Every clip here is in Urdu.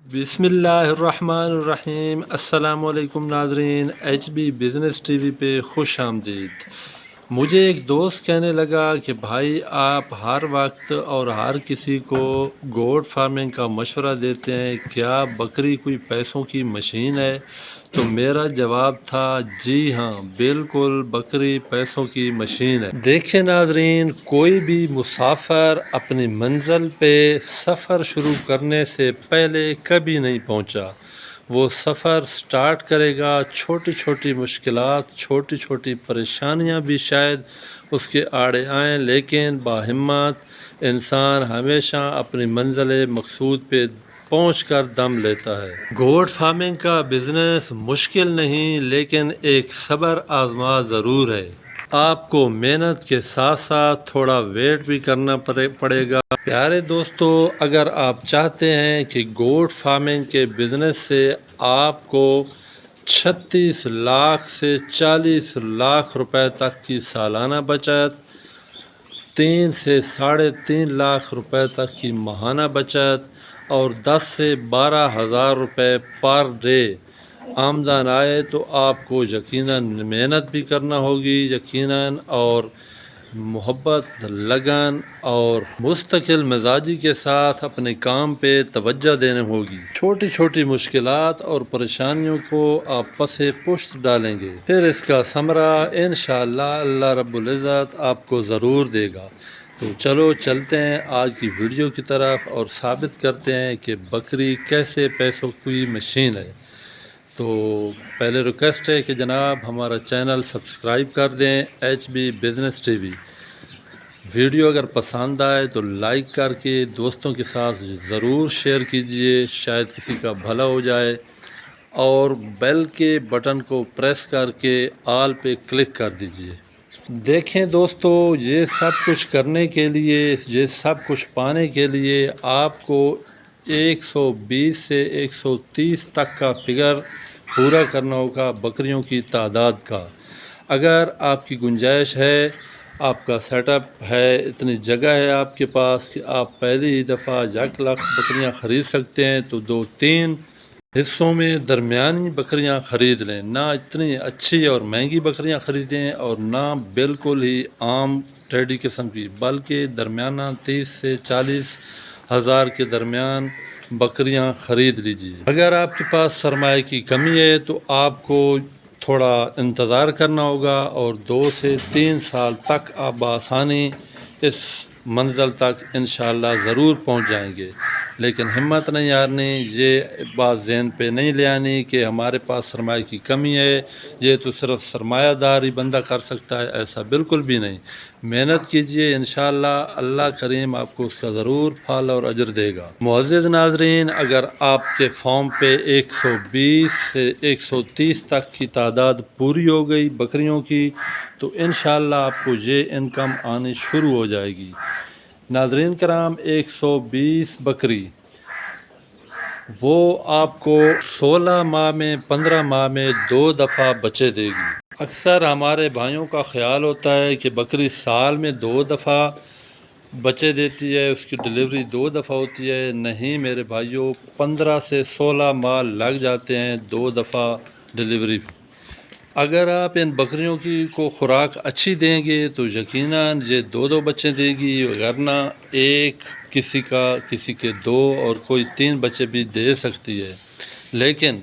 بسم اللہ الرحمن الرحیم۔ السلام علیکم ناظرین، ایچ بی بزنس ٹی وی پہ خوش آمدید۔ مجھے ایک دوست کہنے لگا کہ بھائی آپ ہر وقت اور ہر کسی کو گوٹ فارمنگ کا مشورہ دیتے ہیں، کیا بکری کوئی پیسوں کی مشین ہے؟ تو میرا جواب تھا جی ہاں بالکل، بکری پیسوں کی مشین ہے۔ دیکھیں ناظرین، کوئی بھی مسافر اپنی منزل پہ سفر شروع کرنے سے پہلے کبھی نہیں پہنچا۔ وہ سفر سٹارٹ کرے گا، چھوٹی چھوٹی مشکلات، چھوٹی چھوٹی پریشانیاں بھی شاید اس کے آڑے آئیں، لیکن باہمت انسان ہمیشہ اپنی منزل مقصود پہ پہنچ کر دم لیتا ہے۔ گوٹ فارمنگ کا بزنس مشکل نہیں، لیکن ایک صبر آزما ضرور ہے۔ آپ کو محنت کے ساتھ ساتھ تھوڑا ویٹ بھی کرنا پڑے گا۔ پیارے دوستو، اگر آپ چاہتے ہیں کہ گوٹ فارمنگ کے بزنس سے آپ کو 36 لاکھ سے 40 لاکھ روپے تک کی سالانہ بچت، 3 سے 3.5 لاکھ روپے تک کی ماہانہ بچت اور 10 سے 12 ہزار روپے پر ڈے آمدن آئے، تو آپ کو یقیناً محنت بھی کرنا ہوگی، یقیناً، اور محبت، لگن اور مستقل مزاجی کے ساتھ اپنے کام پہ توجہ دینے ہوگی۔ چھوٹی چھوٹی مشکلات اور پریشانیوں کو آپ پس پشت ڈالیں گے، پھر اس کا ثمرہ انشاءاللہ اللہ رب العزت آپ کو ضرور دے گا۔ تو چلو چلتے ہیں آج کی ویڈیو کی طرف اور ثابت کرتے ہیں کہ بکری کیسے پیسوں کی مشین ہے۔ تو پہلے ریکویسٹ ہے کہ جناب ہمارا چینل سبسکرائب کر دیں، ایچ بی بزنس ٹی وی۔ ویڈیو اگر پسند آئے تو لائک کر کے دوستوں کے ساتھ ضرور شیئر کیجئے، شاید کسی کا بھلا ہو جائے، اور بیل کے بٹن کو پریس کر کے آل پہ کلک کر دیجئے۔ دیکھیں دوستو، یہ سب کچھ کرنے کے لیے، یہ سب کچھ پانے کے لیے آپ کو 120 سے 130 تک کا فگر پورا کرنا ہوگا بکریوں کی تعداد کا۔ اگر آپ کی گنجائش ہے، آپ کا سیٹ اپ ہے، اتنی جگہ ہے آپ کے پاس کہ آپ پہلی ہی دفعہ 1 لاکھ بکریاں خرید سکتے ہیں، تو 2-3 حصوں میں درمیانی بکریاں خرید لیں۔ نہ اتنی اچھی اور مہنگی بکریاں خریدیں اور نہ بالکل ہی عام ٹیڈی قسم کی، بلکہ درمیانہ 30 سے 40 ہزار کے درمیان بکریاں خرید لیجیے۔ اگر آپ کے پاس سرمایہ کی کمی ہے تو آپ کو تھوڑا انتظار کرنا ہوگا، اور 2 سے 3 سال تک آپ بآسانی اس منزل تک انشاءاللہ ضرور پہنچ جائیں گے۔ لیکن ہمت نہیں ہارنی، یہ بات ذہن پہ نہیں لے آنی کہ ہمارے پاس سرمایہ کی کمی ہے، یہ تو صرف سرمایہ دار ہی بندہ کر سکتا ہے، ایسا بالکل بھی نہیں۔ محنت کیجئے، انشاءاللہ اللہ کریم آپ کو اس کا ضرور پھل اور اجر دے گا۔ معزز ناظرین، اگر آپ کے فارم پہ 120 سے 130 تک کی تعداد پوری ہو گئی بکریوں کی، تو انشاءاللہ آپ کو یہ انکم آنی شروع ہو جائے گی۔ ناظرین کرام، 120 بکری وہ آپ کو 16 ماہ میں 15 ماہ میں 2 دفعہ بچے دے گی۔ اکثر ہمارے بھائیوں کا خیال ہوتا ہے کہ بکری سال میں 2 دفعہ بچے دیتی ہے، اس کی ڈلیوری 2 دفعہ ہوتی ہے۔ نہیں میرے بھائیوں، 15 سے 16 ماہ لگ جاتے ہیں 2 دفعہ ڈلیوری۔ اگر آپ ان بکریوں کی کو خوراک اچھی دیں گے تو یقیناً یہ 2 بچے دے گی، ورنہ ایک کسی کے 2 اور کوئی 3 بچے بھی دے سکتی ہے۔ لیکن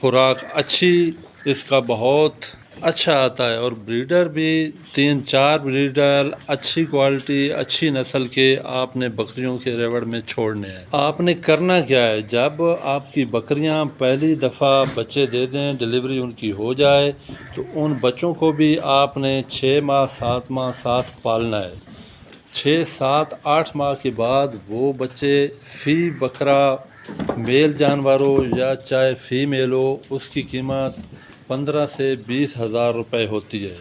خوراک اچھی اس کا بہت اچھا آتا ہے، اور بریڈر بھی 3-4 بریڈر اچھی کوالٹی، اچھی نسل کے آپ نے بکریوں کے ریوڑ میں چھوڑنے ہیں۔ آپ نے کرنا کیا ہے، جب آپ کی بکریاں پہلی دفعہ بچے دے دیں، ڈلیوری ان کی ہو جائے، تو ان بچوں کو بھی آپ نے 6 ماہ 7 ماہ ساتھ پالنا ہے۔ 6 7 8 ماہ کے بعد وہ بچے فی بکرا، میل جانور ہو یا چاہے فیمیل ہو، اس کی قیمت 15 سے 20 ہزار روپے ہوتی ہے۔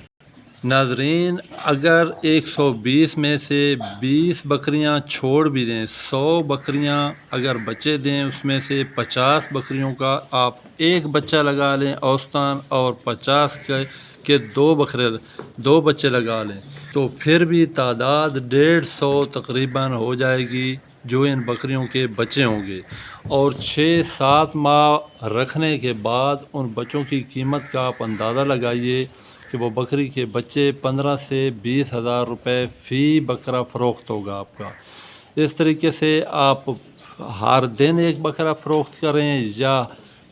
ناظرین، اگر 120 میں سے 20 بکریاں چھوڑ بھی دیں، 100 بکریاں اگر بچے دیں، اس میں سے 50 بکریوں کا آپ ایک بچہ لگا لیں اوسطاً، اور 50 کے 2 بچے لگا لیں، تو پھر بھی تعداد 150 تقریباً ہو جائے گی جو ان بکریوں کے بچے ہوں گے، اور 6-7 ماہ رکھنے کے بعد ان بچوں کی قیمت کا آپ اندازہ لگائیے کہ وہ بکری کے بچے 15 سے 20 ہزار روپے فی بکرا فروخت ہوگا آپ کا۔ اس طریقے سے آپ ہر دن ایک بکرا فروخت کریں یا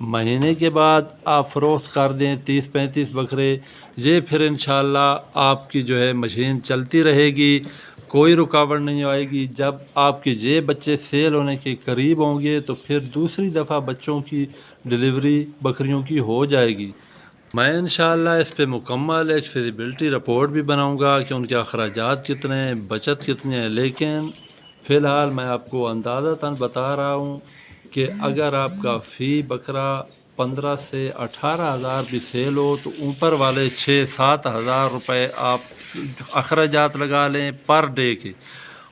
مہینے کے بعد آپ فروخت کر دیں 30-35 بکرے، یہ پھر انشاءاللہ آپ کی جو ہے مشین چلتی رہے گی، کوئی رکاوٹ نہیں آئے گی۔ جب آپ کے یہ بچے سیل ہونے کے قریب ہوں گے تو پھر دوسری دفعہ بچوں کی ڈلیوری بکریوں کی ہو جائے گی۔ میں انشاءاللہ اس پہ مکمل ایک فیزیبلٹی رپورٹ بھی بناؤں گا کہ ان کے اخراجات کتنے ہیں، بچت کتنے ہیں، لیکن فی الحال میں آپ کو اندازتاً بتا رہا ہوں کہ اگر آپ کا فی بکرا 15 سے 18 ہزار بھی سیل ہو تو اوپر والے 6-7 ہزار روپے آپ اخراجات لگا لیں پر ڈے کے،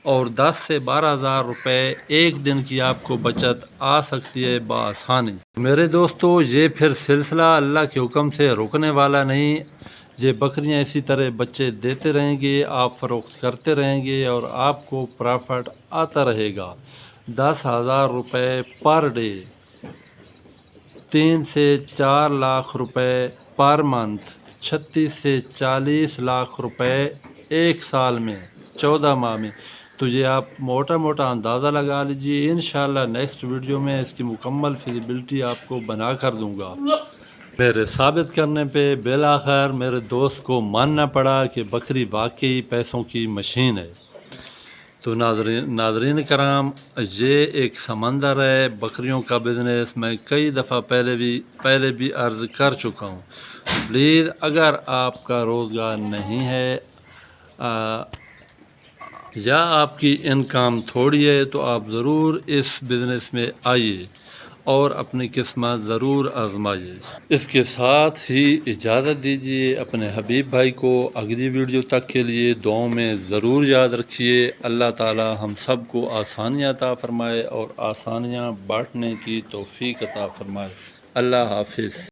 اور 10 سے 12 ہزار روپے ایک دن کی آپ کو بچت آ سکتی ہے بآسانی۔ میرے دوستو، یہ پھر سلسلہ اللہ کے حکم سے رکنے والا نہیں، یہ بکریاں اسی طرح بچے دیتے رہیں گے، آپ فروخت کرتے رہیں گے اور آپ کو پرافٹ آتا رہے گا۔ 10 ہزار روپے پر ڈے، 3 سے 4 لاکھ روپے پر منتھ، 36 سے 40 لاکھ روپے ایک سال میں، 14 ماہ میں۔ تو یہ آپ موٹا موٹا اندازہ لگا لیجئے۔ انشاءاللہ نیکسٹ ویڈیو میں اس کی مکمل فیزیبلٹی آپ کو بنا کر دوں گا۔ میرے ثابت کرنے پہ بالآخر میرے دوست کو ماننا پڑا کہ بکری واقعی پیسوں کی مشین ہے۔ تو ناظرین کرام، یہ ایک سمندر ہے بکریوں کا بزنس، میں کئی دفعہ پہلے بھی عرض کر چکا ہوں۔ پلیز اگر آپ کا روزگار نہیں ہے یا آپ کی انکم تھوڑی ہے تو آپ ضرور اس بزنس میں آئیے اور اپنی قسمت ضرور آزمائیے۔ اس کے ساتھ ہی اجازت دیجیے اپنے حبیب بھائی کو اگلی ویڈیو تک کے لیے دعاؤں میں ضرور یاد رکھیے۔ اللہ تعالی ہم سب کو آسانیاں عطا فرمائے اور آسانیاں بانٹنے کی توفیق عطا فرمائے۔ اللہ حافظ۔